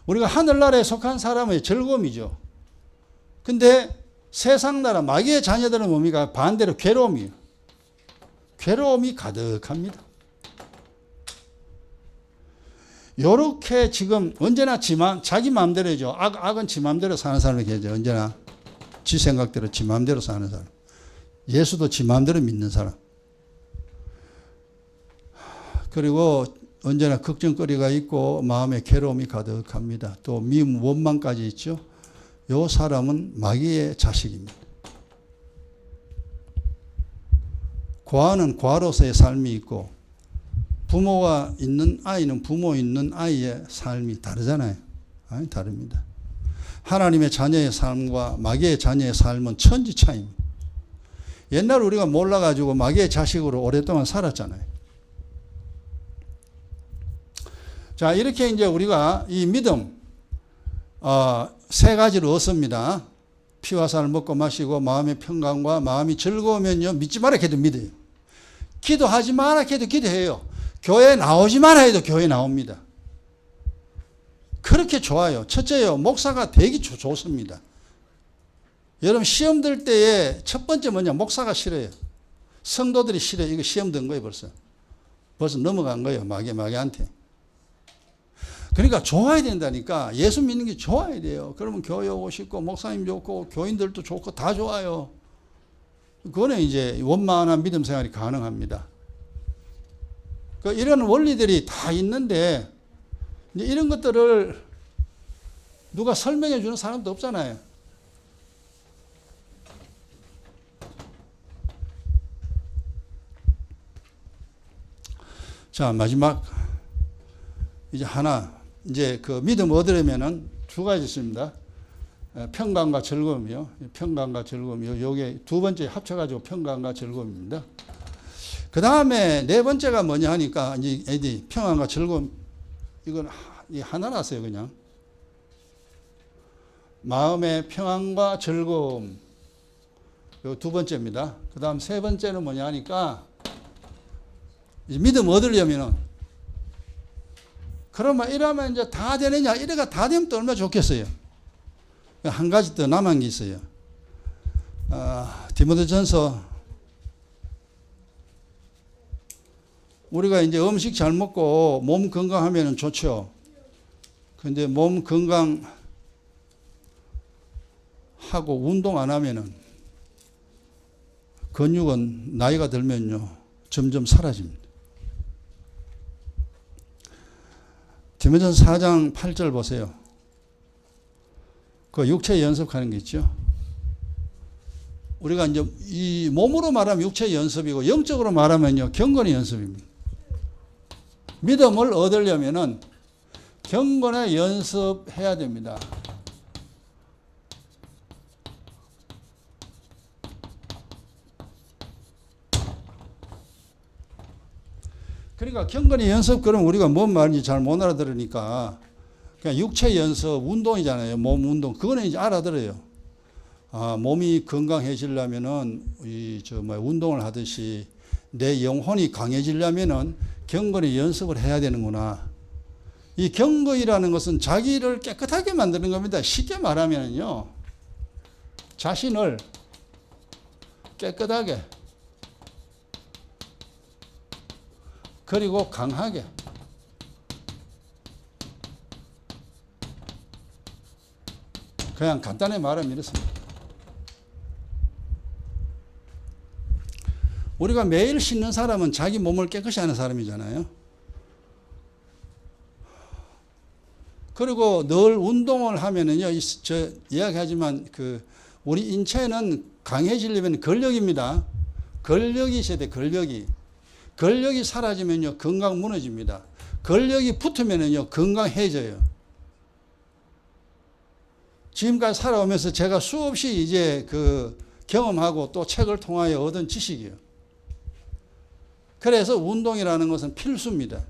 우리가 하늘나라에 속한 사람의 즐거움이죠. 근데 세상 나라 마귀의 자녀들은 뭡니까? 반대로 괴로움이에요. 괴로움이 가득합니다. 요렇게 지금 언제나 자기 마음대로죠. 악은 지 마음대로 사는 사람이 계죠. 언제나 지 생각대로 지 마음대로 사는 사람. 예수도 지 마음대로 믿는 사람. 그리고 언제나 걱정거리가 있고 마음에 괴로움이 가득합니다. 또 미움, 원망까지 있죠. 요 사람은 마귀의 자식입니다. 과는 과로서의 삶이 있고 부모가 있는 아이는 부모 있는 아이의 삶이 다르잖아요. 아니, 다릅니다. 하나님의 자녀의 삶과 마귀의 자녀의 삶은 천지 차이입니다. 옛날 우리가 몰라가지고 마귀의 자식으로 오랫동안 살았잖아요. 자, 이렇게 이제 우리가 이 믿음, 세 가지를 얻습니다. 피와 살을 먹고 마시고 마음의 평강과 마음이 즐거우면요, 믿지 마라 해도 믿어요. 기도하지 마라 해도 기도해요. 교회 나오지 마라 해도 교회 나옵니다. 그렇게 좋아요. 첫째요, 목사가 되게 좋습니다. 여러분 시험 들 때에 첫 번째 뭐냐? 목사가 싫어요. 성도들이 싫어요. 이거 시험 든 거예요. 벌써 넘어간 거예요. 마귀한테. 그러니까 좋아야 된다니까. 예수 믿는 게 좋아야 돼요. 그러면 교회 오고 싶고 목사님 좋고 교인들도 좋고 다 좋아요. 그거는 이제 원만한 믿음 생활이 가능합니다. 이런 원리들이 다 있는데 이제 이런 것들을 누가 설명해 주는 사람도 없잖아요. 자, 마지막 이제 이제 그 믿음 얻으려면은 두 가지 있습니다. 평강과 즐거움이요. 평강과 즐거움이요. 요게 두 번째 합쳐가지고 평강과 즐거움입니다. 그 다음에 네 번째가 뭐냐 하니까 이제 평강과 즐거움, 이건 하나라서요, 그냥. 마음의 평안과 즐거움. 요 두 번째입니다. 그 다음 세 번째는 뭐냐 하니까, 믿음 얻으려면은, 그러면 이러면 이제 다 되느냐? 이래가 다 되면 또 얼마나 좋겠어요. 한 가지 더 남은 게 있어요. 디모데전서, 우리가 이제 음식 잘 먹고 몸 건강하면 좋죠. 근데 몸 건강하고 운동 안 하면은 근육은 나이가 들면요 점점 사라집니다. 디모데전서 4장 8절 보세요. 그 육체 연습하는 게 있죠. 우리가 이제 이 몸으로 말하면 육체 연습이고 영적으로 말하면요 경건의 연습입니다. 믿음을 얻으려면은 경건의 연습해야 됩니다. 그러니까 경건의 연습, 그럼 우리가 뭔 말인지 잘 못 알아들으니까 그냥 육체 연습, 운동이잖아요. 몸 운동. 그거는 이제 알아들어요. 몸이 건강해지려면은 운동을 하듯이 내 영혼이 강해지려면은 경건의 연습을 해야 되는구나. 이 경건이라는 것은 자기를 깨끗하게 만드는 겁니다. 쉽게 말하면요, 자신을 깨끗하게 그리고 강하게 그냥 간단히 말하면 이렇습니다. 우리가 매일 씻는 사람은 자기 몸을 깨끗이 하는 사람이잖아요. 그리고 늘 운동을 하면은요, 저 이야기하지만 우리 인체는 강해지려면 근력입니다. 근력이 있어야 돼, 근력이. 근력이 사라지면요, 건강 무너집니다. 근력이 붙으면은요, 건강해져요. 지금까지 살아오면서 제가 수없이 이제 경험하고 또 책을 통하여 얻은 지식이에요. 그래서 운동이라는 것은 필수입니다.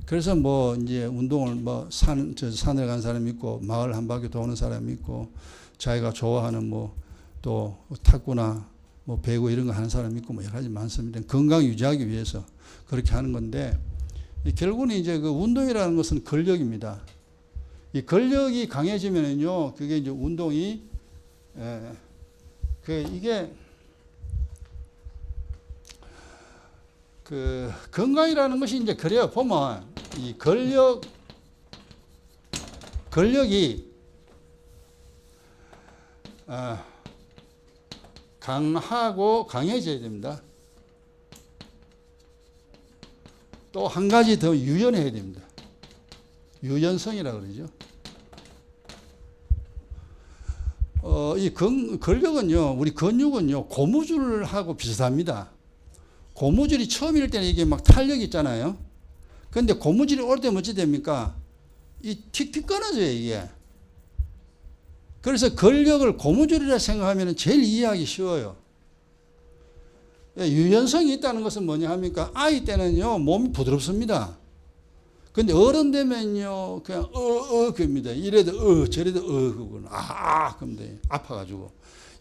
그래서 이제 운동을 산에 간 사람이 있고, 마을 한 바퀴 도는 사람이 있고, 자기가 좋아하는 또 탁구나 배구 이런 거 하는 사람이 있고, 여러 가지 많습니다. 건강 유지하기 위해서 그렇게 하는 건데, 결국은 이제 운동이라는 것은 근력입니다. 이 근력이 강해지면은요, 그게 이제 운동이, 이게, 건강이라는 것이 이제 그래요. 보면, 이 근력이, 강하고 강해져야 됩니다. 또 한 가지 더 유연해야 됩니다. 유연성이라고 그러죠. 이 근력은요, 우리 근육은요, 고무줄하고 비슷합니다. 고무줄이 처음일 때는 이게 막 탄력이 있잖아요. 그런데 고무줄이 올 때면 어찌 됩니까? 이 틱틱 끊어져요, 이게. 그래서 근력을 고무줄이라 생각하면 제일 이해하기 쉬워요. 유연성이 있다는 것은 뭐냐 합니까? 아이 때는요, 몸이 부드럽습니다. 근데 어른 되면요, 그냥, 그럽니다. 이래도, 저래도, 그거는, 그럼 돼. 아파가지고.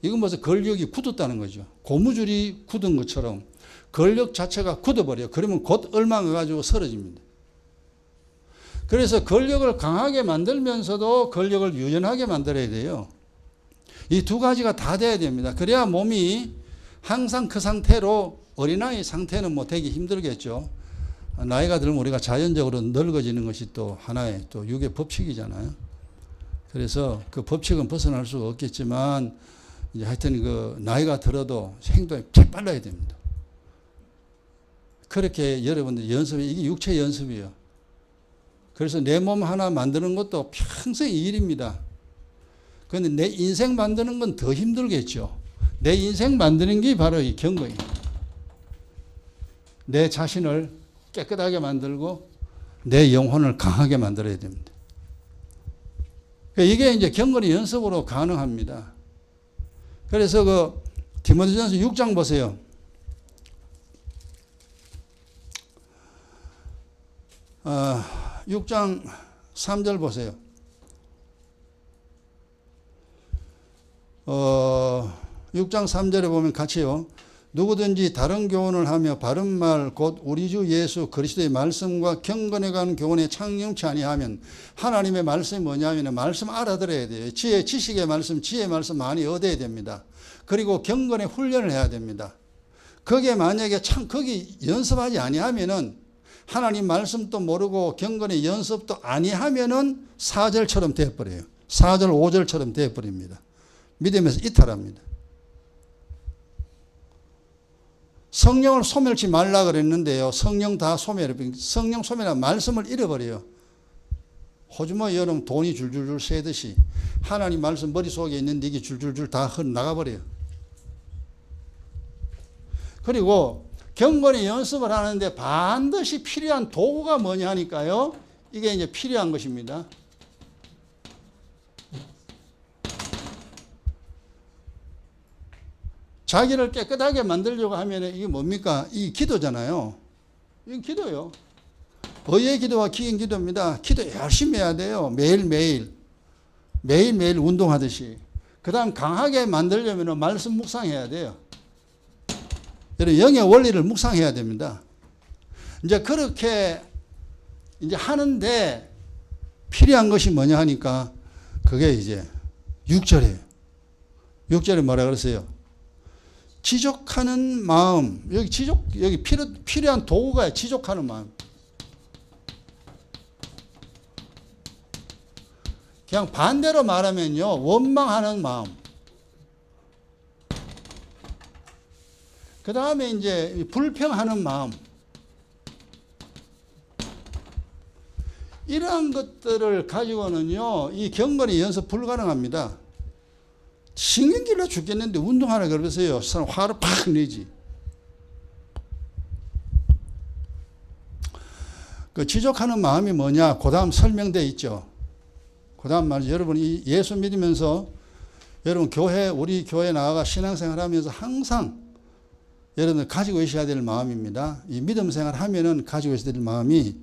이건 벌써 근력이 굳었다는 거죠. 고무줄이 굳은 것처럼 근력 자체가 굳어버려요. 그러면 곧 얽망해가지고 쓰러집니다. 그래서 근력을 강하게 만들면서도 근력을 유연하게 만들어야 돼요. 이 두 가지가 다 돼야 됩니다. 그래야 몸이 항상 그 상태로, 어린아이 상태는 되기 힘들겠죠. 나이가 들면 우리가 자연적으로 늙어지는 것이 또 하나의 또 육의 법칙이잖아요. 그래서 그 법칙은 벗어날 수가 없겠지만, 이제 하여튼 나이가 들어도 행동이 잘 빨라야 됩니다. 그렇게 여러분들 이게 육체 연습이에요. 그래서 내 몸 하나 만드는 것도 평생 이 일입니다. 그런데 내 인생 만드는 건 더 힘들겠죠. 내 인생 만드는 게 바로 이 경건이에요. 내 자신을 깨끗하게 만들고 내 영혼을 강하게 만들어야 됩니다. 이게 이제 경건의 연습으로 가능합니다. 그래서 디모데전서 6장 보세요. 6장 3절 보세요. 6장 3절에 보면 같이요. 누구든지 다른 교훈을 하며 바른 말 곧 우리 주 예수 그리스도의 말씀과 경건에 관한 교훈에 창념치 아니하면 하나님의 말씀이 뭐냐면 말씀 알아들어야 돼요. 지식의 말씀, 지혜의 말씀 많이 얻어야 됩니다. 그리고 경건의 훈련을 해야 됩니다. 거기에 만약에 거기 연습하지 아니하면은 하나님 말씀도 모르고 경건의 연습도 아니하면은 4절처럼 되어버려요. 4절, 5절처럼 되어버립니다. 믿음에서 이탈합니다. 성령을 소멸치 말라 그랬는데요. 성령 다 소멸해요. 성령 소멸하면 말씀을 잃어버려요. 호주머니 여름 돈이 줄줄줄 새듯이 하나님 말씀 머릿속에 있는데 이게 줄줄줄 다 흘러나가버려요. 그리고 경건의 연습을 하는데 반드시 필요한 도구가 뭐냐 하니까요. 이게 이제 필요한 것입니다. 자기를 깨끗하게 만들려고 하면 이게 뭡니까? 이 기도잖아요. 이건 기도요. 의의 기도와 기인 기도입니다. 기도 열심히 해야 돼요. 매일매일 운동하듯이. 그 다음 강하게 만들려면 말씀 묵상해야 돼요. 여러분 영의 원리를 묵상해야 됩니다. 이제 그렇게 이제 하는데 필요한 것이 뭐냐 하니까 그게 이제 6절이에요. 6절에 뭐라 그랬어요? 지족하는 마음. 여기 필요한 도구가 지족하는 마음. 그냥 반대로 말하면요. 원망하는 마음. 그 다음에 이제 불평하는 마음. 이러한 것들을 가지고는요. 이 경건의 연습 불가능합니다. 신경질나 죽겠는데 운동하라 그러세요. 사람 화를 팍 내지. 그 지족하는 마음이 뭐냐? 그 다음 설명되어 있죠. 그 다음 말이죠. 여러분, 이 예수 믿으면서 여러분 우리 교회 나아가 신앙생활 하면서 항상 여러분들 가지고 있어야 될 마음입니다. 이 믿음 생활 하면은 가지고 있어야 될 마음이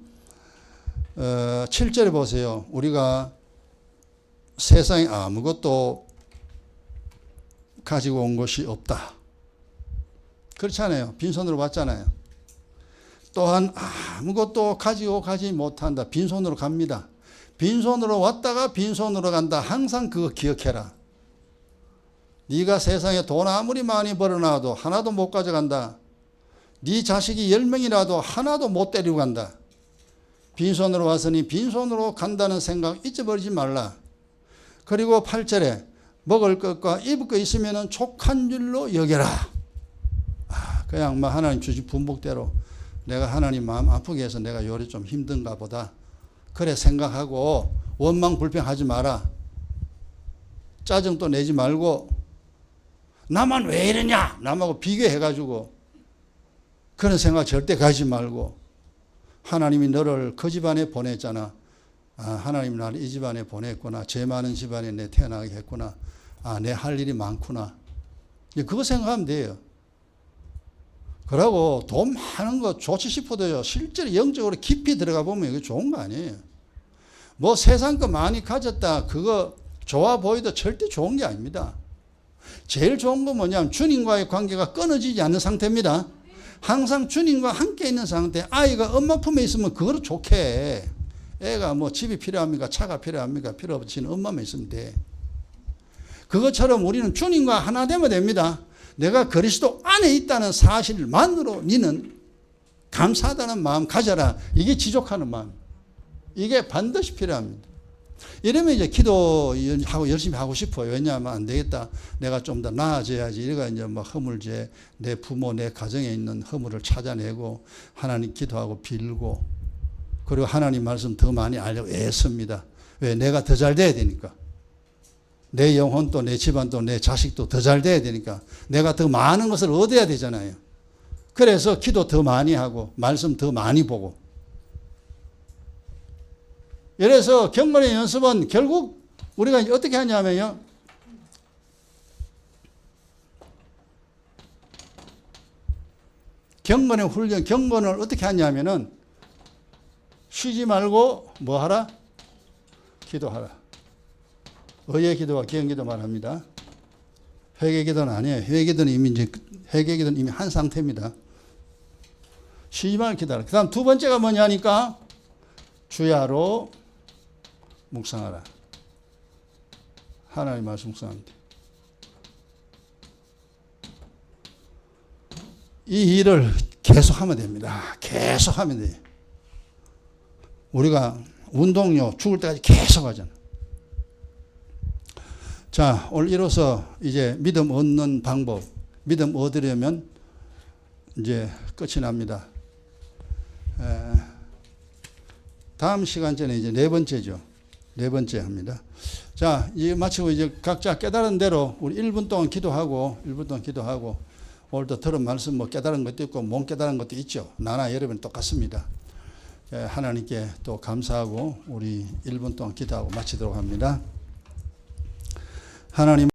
7절에 보세요. 우리가 세상에 아무것도 가지고 온 것이 없다. 그렇잖아요. 빈손으로 왔잖아요. 또한 아무것도 가지고 가지 못한다. 빈손으로 갑니다. 빈손으로 왔다가 빈손으로 간다. 항상 그거 기억해라. 네가 세상에 돈 아무리 많이 벌어놔도 하나도 못 가져간다. 네 자식이 10명이라도 하나도 못 데리고 간다. 빈손으로 왔으니 빈손으로 간다는 생각 잊어버리지 말라. 그리고 8절에 먹을 것과 입을 것 있으면 족한 줄로 여겨라. 그냥 뭐 하나님 주신 분복대로 내가 하나님 마음 아프게 해서 내가 요리 좀 힘든가 보다. 그래 생각하고 원망 불평하지 마라. 짜증도 내지 말고 나만 왜 이러냐 남하고 비교해가지고 그런 생각 절대 가지 말고 하나님이 너를 그 집안에 보냈잖아. 하나님이 나를 이 집안에 보냈구나. 죄 많은 집안에 내 태어나게 했구나. 내 할 일이 많구나. 그거 생각하면 돼요. 그러고 돈 많은 거 좋지 싶어도요. 실제로 영적으로 깊이 들어가 보면 이게 좋은 거 아니에요. 뭐 세상 거 많이 가졌다. 그거 좋아 보이도 절대 좋은 게 아닙니다. 제일 좋은 건 뭐냐면 주님과의 관계가 끊어지지 않는 상태입니다. 항상 주님과 함께 있는 상태. 아이가 엄마 품에 있으면 그거로 좋게 해. 애가 뭐 집이 필요합니까? 차가 필요합니까? 필요 없이는 엄마만 있으면 돼. 그것처럼 우리는 주님과 하나 되면 됩니다. 내가 그리스도 안에 있다는 사실만으로 너는 감사하다는 마음 가져라. 이게 지족하는 마음. 이게 반드시 필요합니다. 이러면 이제 기도하고 열심히 하고 싶어요. 왜냐하면 안 되겠다. 내가 좀 더 나아져야지. 이래가 이제 막 허물죄, 내 부모, 내 가정에 있는 허물을 찾아내고 하나님 기도하고 빌고 그리고 하나님 말씀 더 많이 알려고 애씁니다. 왜? 내가 더 잘 돼야 되니까. 내 영혼도 내 집안도 내 자식도 더 잘 돼야 되니까 내가 더 많은 것을 얻어야 되잖아요. 그래서 기도 더 많이 하고 말씀 더 많이 보고. 이래서 경건의 연습은 결국 우리가 어떻게 하냐면요. 경건의 훈련, 경건을 어떻게 하냐면은 쉬지 말고 뭐 하라? 기도하라. 의의 기도와 기형 기도 말합니다. 회개기도는 아니에요. 회개기도는 이미 한 상태입니다. 쉬지 말고 기다려. 그 다음 두 번째가 뭐냐니까 주야로 묵상하라. 하나님 말씀 묵상합니다. 이 일을 계속하면 됩니다. 계속하면 돼요. 우리가 운동요 죽을 때까지 계속 하잖아. 자, 오늘 이로써 이제 믿음 얻는 방법, 믿음 얻으려면 이제 끝이 납니다. 다음 시간째는 이제 네 번째죠. 네 번째 합니다. 자, 이제 마치고 이제 각자 깨달은 대로 우리 1분 동안 기도하고, 1분 동안 기도하고, 오늘도 들은 말씀 뭐 깨달은 것도 있고, 못 깨달은 것도 있죠. 나나 여러분 똑같습니다. 하나님께 또 감사하고, 우리 1분 동안 기도하고 마치도록 합니다. 하나님